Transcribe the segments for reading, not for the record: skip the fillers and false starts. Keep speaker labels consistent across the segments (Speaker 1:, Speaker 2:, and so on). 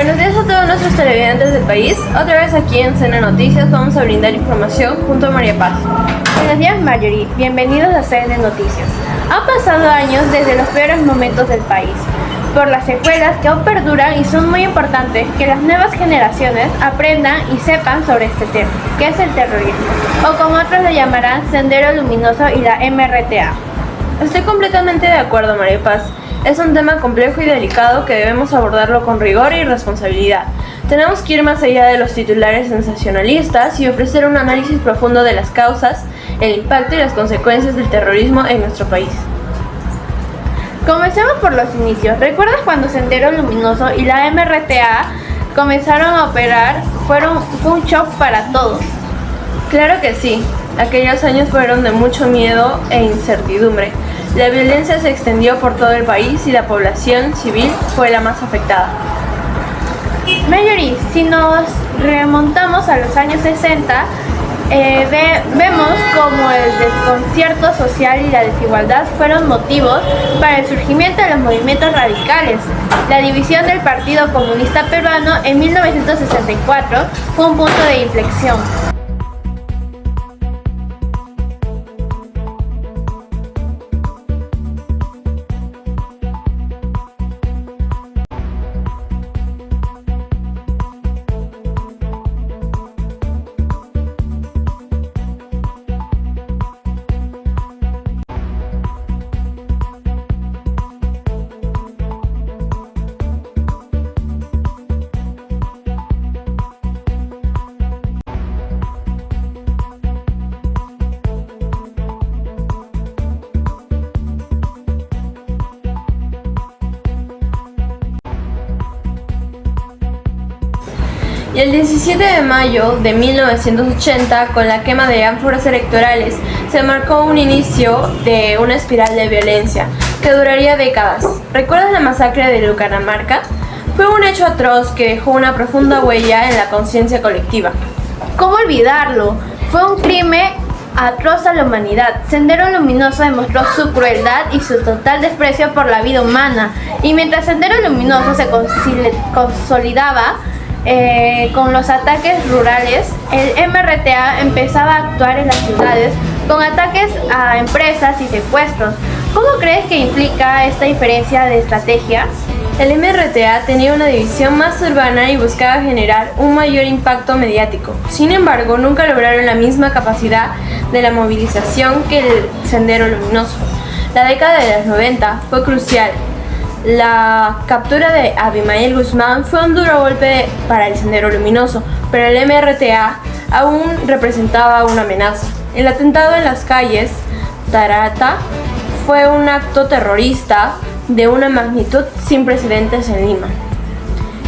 Speaker 1: Buenos días a todos nuestros televidentes del país. Otra vez aquí en Cena Noticias vamos a brindar información junto a María Paz.
Speaker 2: Buenos días, Marjorie. Bienvenidos a Cena Noticias. Han pasado años desde los peores momentos del país, por las secuelas que aún perduran, y son muy importantes que las nuevas generaciones aprendan y sepan sobre este tema, que es el terrorismo, o como otros le llamarán, Sendero Luminoso y la MRTA.
Speaker 1: Estoy completamente de acuerdo, María Paz. Es un tema complejo y delicado que debemos abordarlo con rigor y responsabilidad. Tenemos que ir más allá de los titulares sensacionalistas y ofrecer un análisis profundo de las causas, el impacto y las consecuencias del terrorismo en nuestro país.
Speaker 2: Comencemos por los inicios. ¿Recuerdas cuando Sendero Luminoso y la MRTA comenzaron a operar? Fue un shock para todos.
Speaker 1: Claro que sí. Aquellos años fueron de mucho miedo e incertidumbre. La violencia se extendió por todo el país y la población civil fue la más afectada.
Speaker 2: Marjorie, si nos remontamos a los años 60, vemos como el desconcierto social y la desigualdad fueron motivos para el surgimiento de los movimientos radicales. La división del Partido Comunista Peruano en 1964 fue un punto de inflexión.
Speaker 1: Y el 17 de mayo de 1980, con la quema de ánforas electorales, se marcó un inicio de una espiral de violencia que duraría décadas. ¿Recuerdas la masacre de Lucanamarca? Fue un hecho atroz que dejó una profunda huella en la conciencia colectiva.
Speaker 2: ¿Cómo olvidarlo? Fue un crimen atroz a la humanidad. Sendero Luminoso demostró su crueldad y su total desprecio por la vida humana. Y mientras Sendero Luminoso se consolidaba con los ataques rurales, el MRTA empezaba a actuar en las ciudades con ataques a empresas y secuestros. ¿Cómo crees que implica esta diferencia de estrategia?
Speaker 1: El MRTA tenía una división más urbana y buscaba generar un mayor impacto mediático. Sin embargo, nunca lograron la misma capacidad de la movilización que el Sendero Luminoso. La década de los 90 fue crucial. La captura de Abimael Guzmán fue un duro golpe para el Sendero Luminoso, pero el MRTA aún representaba una amenaza. El atentado en las calles Tarata fue un acto terrorista de una magnitud sin precedentes en Lima.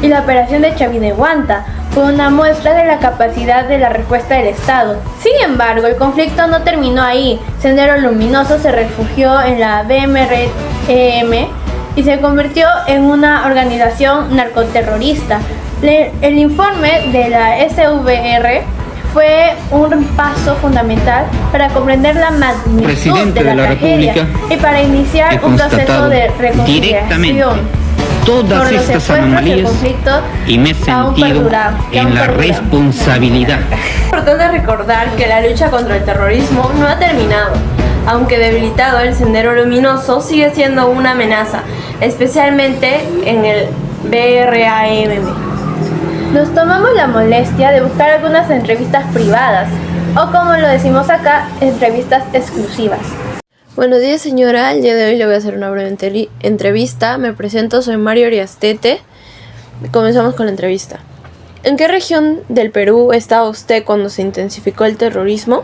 Speaker 2: Y la operación de Chavineguanta fue una muestra de la capacidad de la respuesta del Estado. Sin embargo, el conflicto no terminó ahí. Sendero Luminoso se refugió en la BMREM y se convirtió en una organización narcoterrorista. El informe de la SVR fue un paso fundamental para comprender la magnitud de la tragedia y para iniciar un proceso de reconciliación.
Speaker 3: Todas estas anomalías y me he sentido en la responsabilidad.
Speaker 1: Es importante recordar que la lucha contra el terrorismo no ha terminado. Aunque debilitado, el Sendero Luminoso sigue siendo una amenaza, especialmente en el BRAM.
Speaker 2: Nos tomamos la molestia de buscar algunas entrevistas privadas, o como lo decimos acá, entrevistas exclusivas.
Speaker 1: Buenos días, señora. El día de hoy le voy a hacer una breve entrevista. Me presento, soy Mario Oriastete. Comenzamos con la entrevista. ¿En qué región del Perú estaba usted cuando se intensificó el terrorismo?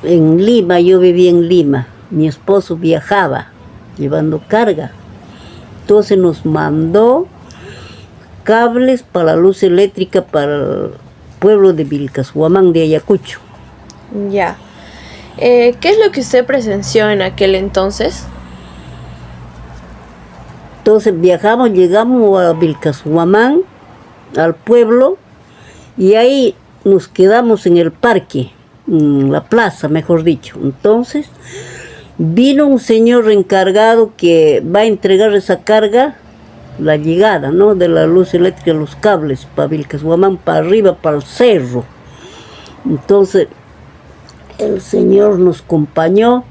Speaker 4: En Lima, yo vivía en Lima. Mi esposo viajaba llevando carga. Entonces nos mandó cables para la luz eléctrica para el pueblo de Vilcashuamán de Ayacucho.
Speaker 1: Ya. ¿Qué es lo que usted presenció en aquel entonces?
Speaker 4: Entonces viajamos, llegamos a Vilcashuamán, al pueblo, y ahí nos quedamos en el parque, en la plaza, mejor dicho. Entonces vino un señor encargado que va a entregar esa carga la llegada, ¿no?, de la luz eléctrica, los cables para Vilcashuamán, para arriba, para el cerro. Entonces el Señor nos acompañó,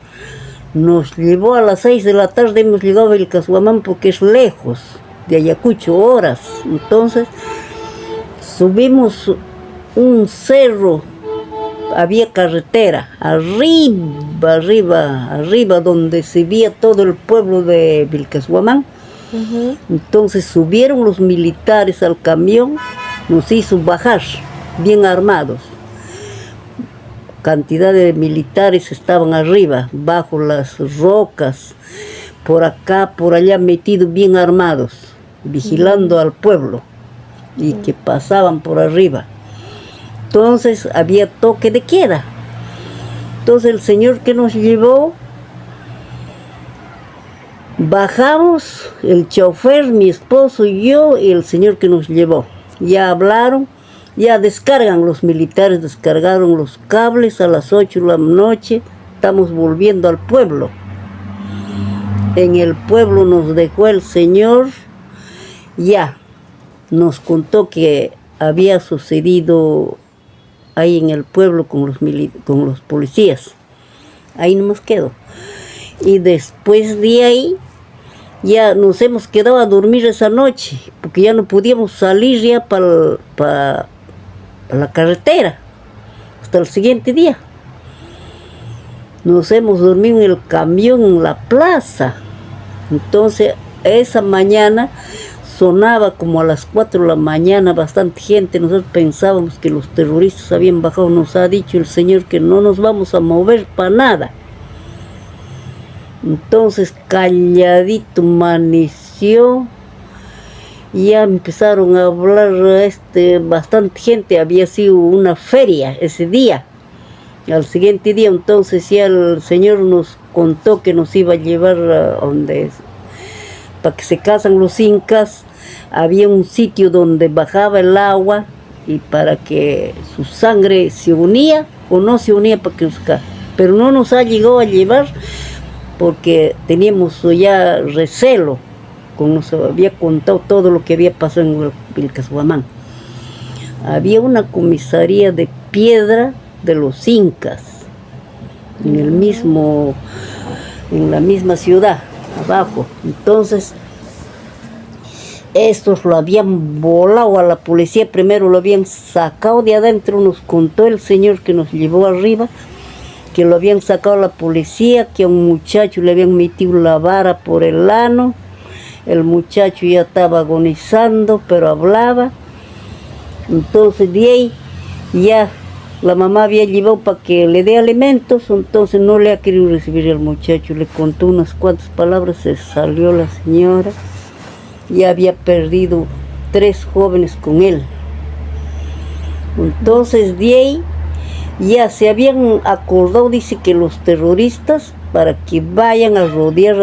Speaker 4: nos llevó a las 6 de la tarde, hemos llegado a Vilcashuamán porque es lejos, de Ayacucho, horas. Entonces subimos un cerro, había carretera, arriba, donde se veía todo el pueblo de Vilcashuamán. Entonces subieron los militares al camión, nos hizo bajar, bien armados. Cantidad de militares estaban arriba, bajo las rocas, por acá, por allá, metidos bien armados, vigilando al pueblo y que pasaban por arriba. Entonces había toque de queda. Entonces el Señor que nos llevó, bajamos, el chofer, mi esposo y yo, y el Señor que nos llevó. Ya hablaron, ya descargan los militares, descargaron los cables a las 8 de la noche, estamos volviendo al pueblo. En el pueblo nos dejó el Señor, ya nos contó que había sucedido ahí en el pueblo con los policías. Ahí nos quedó. Y después de ahí, ya nos hemos quedado a dormir esa noche, porque ya no podíamos salir ya para la carretera, hasta el siguiente día. Nos hemos dormido en el camión en la plaza. Entonces, esa mañana sonaba como a las 4 de la mañana, bastante gente. Nosotros pensábamos que los terroristas habían bajado. Nos ha dicho el Señor que no nos vamos a mover para nada. Entonces, calladito amaneció. Ya empezaron a hablar bastante gente. Había sido una feria ese día. Al siguiente día, entonces, ya el Señor nos contó que nos iba a llevar a donde, para que se casan los incas. Había un sitio donde bajaba el agua y para que su sangre se unía o no se unía, para que pero no nos ha llegado a llevar porque teníamos ya recelo, como nos había contado todo lo que había pasado en Vilcashuamán. Había una comisaría de piedra de los incas en la misma ciudad, abajo. Entonces, estos lo habían volado a la policía, primero lo habían sacado de adentro, nos contó el Señor que nos llevó arriba, que lo habían sacado a la policía, que a un muchacho le habían metido la vara por el ano. El muchacho ya estaba agonizando, pero hablaba. Entonces de ahí ya la mamá había llevado para que le dé alimentos, entonces no le ha querido recibir el muchacho. Le contó unas cuantas palabras, se salió la señora. Ya había perdido 3 jóvenes con él. Entonces de ahí ya se habían acordado, dice, que los terroristas, para que vayan a rodear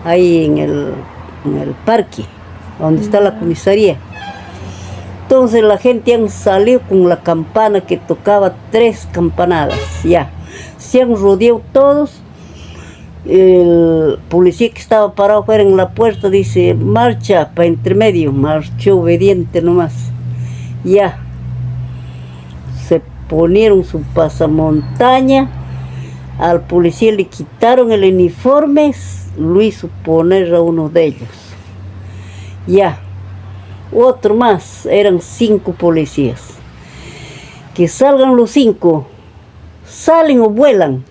Speaker 4: ahí en el parque, donde está la comisaría. Entonces la gente han salido con la campana que tocaba 3 campanadas, ya. Se han rodeado todos. El policía que estaba parado fuera en la puerta dice, marcha para entre medio, marchó obediente nomás. Ya. Se ponieron su pasamontaña, al policía le quitaron el uniforme, lo hizo poner a uno de ellos. Ya. Otro más, eran 5 policías. Que salgan los 5, salen o vuelan.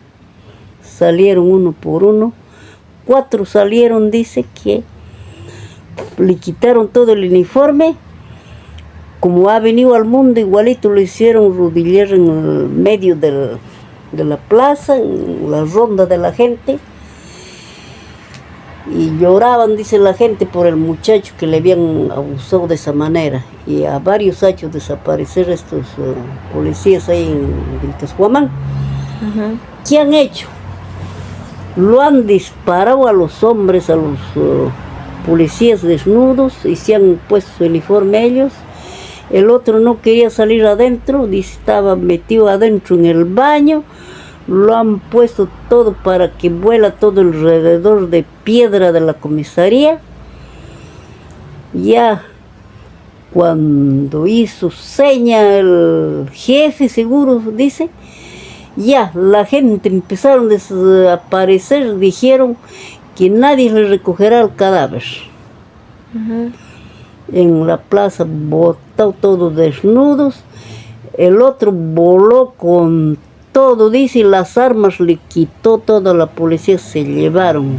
Speaker 4: Salieron uno por uno, 4 salieron, dice que le quitaron todo el uniforme, como ha venido al mundo, igualito lo hicieron rodillar en el medio de la plaza, en la ronda de la gente, y lloraban, dice la gente, por el muchacho que le habían abusado de esa manera, y a varios ha hecho desaparecer estos policías ahí en Vilcashuamán. ¿Qué han hecho? Lo han disparado a los hombres, a los policías desnudos, y se han puesto su uniforme ellos. El otro no quería salir adentro, dice, estaba metido adentro en el baño, lo han puesto todo para que vuela todo alrededor de piedra de la comisaría. Ya cuando hizo seña el jefe, seguro dice, ya la gente empezaron a desaparecer, dijeron que nadie le recogerá el cadáver. En la plaza botado todos desnudos, el otro voló con todo, dice, las armas le quitó toda la policía, se llevaron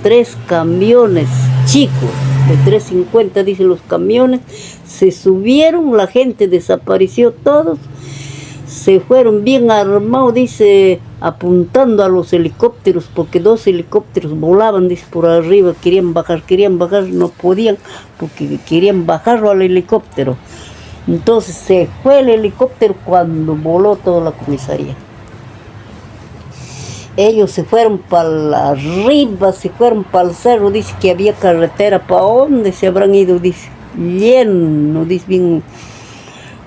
Speaker 4: 3 camiones chicos, de 350, dice, los camiones, se subieron, la gente desapareció todos, se fueron bien armados, dice, apuntando a los helicópteros, porque 2 helicópteros volaban, dice, por arriba, querían bajar, no podían, porque querían bajarlo al helicóptero. Entonces se fue el helicóptero cuando voló toda la comisaría. Ellos se fueron para arriba, se fueron para el cerro, dice que había carretera, ¿para dónde se habrán ido? Dice, lleno, dice, bien,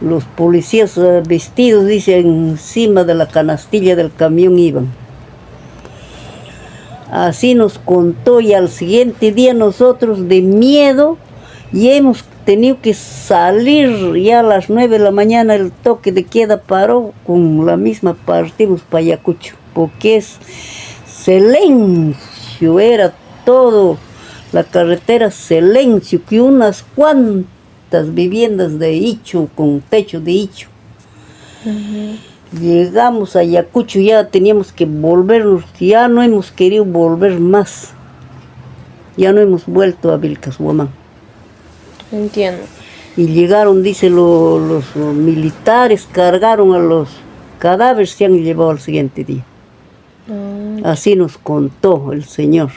Speaker 4: los policías vestidos, dice, encima de la canastilla del camión iban. Así nos contó, y al siguiente día nosotros de miedo, y hemos tenido que salir ya a las 9 de la mañana, el toque de queda paró, con la misma partimos para Ayacucho, porque es silencio, era todo, la carretera silencio, que unas cuantas viviendas de hicho, con techo de hicho. Llegamos a Ayacucho, ya teníamos que volvernos, ya no hemos querido volver más, ya no hemos vuelto a Vilcashuamán.
Speaker 1: Entiendo.
Speaker 4: Y llegaron, dice, los militares, cargaron a los cadáveres, se han llevado al siguiente día. Así nos contó el señor.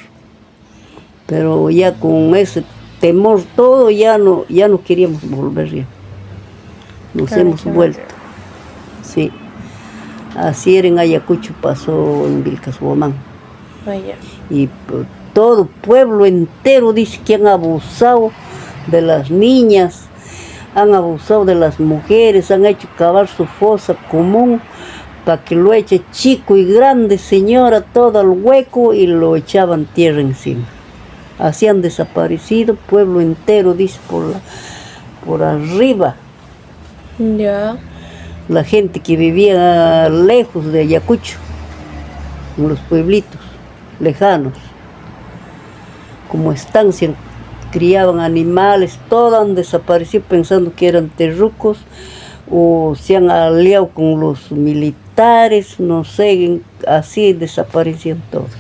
Speaker 4: Pero ya con ese temor todo, ya no queríamos volver ya. Nos hemos vuelto. Sí. Así era en Ayacucho, pasó en Vilcashuamán. Y todo pueblo entero dice que han abusado de las niñas, han abusado de las mujeres, han hecho cavar su fosa común para que lo eche chico y grande, señora, todo el hueco, y lo echaban tierra encima. Así han desaparecido, pueblo entero, dice, por arriba.
Speaker 1: Ya.
Speaker 4: La gente que vivía lejos de Ayacucho, en los pueblitos lejanos, como estancia, criaban animales, todos han desaparecido pensando que eran terrucos, o se han aliado con los militares, no sé, así desaparecieron todos.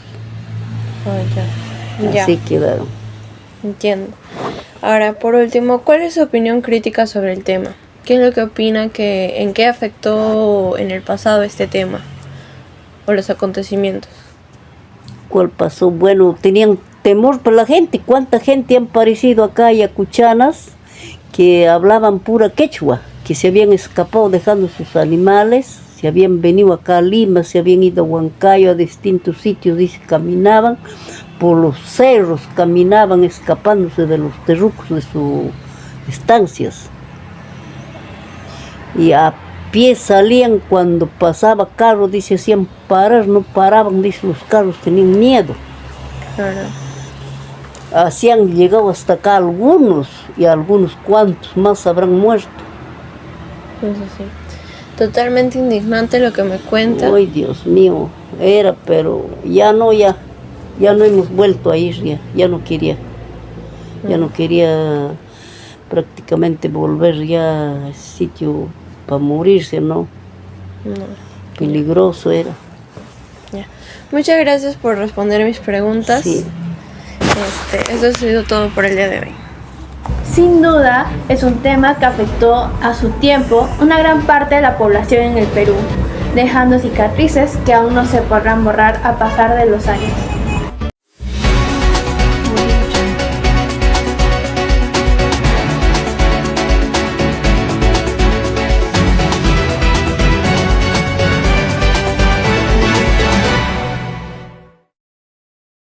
Speaker 1: Ya.
Speaker 4: Así quedaron.
Speaker 1: Entiendo. Ahora, por último, ¿cuál es su opinión crítica sobre el tema? ¿Qué es lo que opina en qué afectó en el pasado este tema o los acontecimientos?
Speaker 4: ¿Cuál pasó? Bueno, tenían temor por la gente. ¿Cuánta gente han aparecido acá ayacuchanas que hablaban pura quechua, que se habían escapado dejando sus animales, se habían venido acá a Lima, se habían ido a Huancayo, a distintos sitios, dice, caminaban por los cerros, caminaban escapándose de los terrucos de sus estancias. Y a pie salían cuando pasaba carro, dice, hacían parar, no paraban, dice, los carros tenían miedo.
Speaker 1: Claro.
Speaker 4: Así han llegado hasta acá algunos, y algunos cuantos más habrán muerto.
Speaker 1: Eso sí. Totalmente indignante lo que me cuenta.
Speaker 4: Ay, Dios mío, era, pero ya no hemos vuelto a ir, ya no quería. Ya no quería prácticamente volver ya a ese sitio para morirse, ¿no? Peligroso era.
Speaker 1: Ya. Muchas gracias por responder mis preguntas.
Speaker 4: Sí.
Speaker 1: Eso ha sido todo por el día de hoy.
Speaker 2: Sin duda, es un tema que afectó a su tiempo una gran parte de la población en el Perú, dejando cicatrices que aún no se podrán borrar a pasar de los años.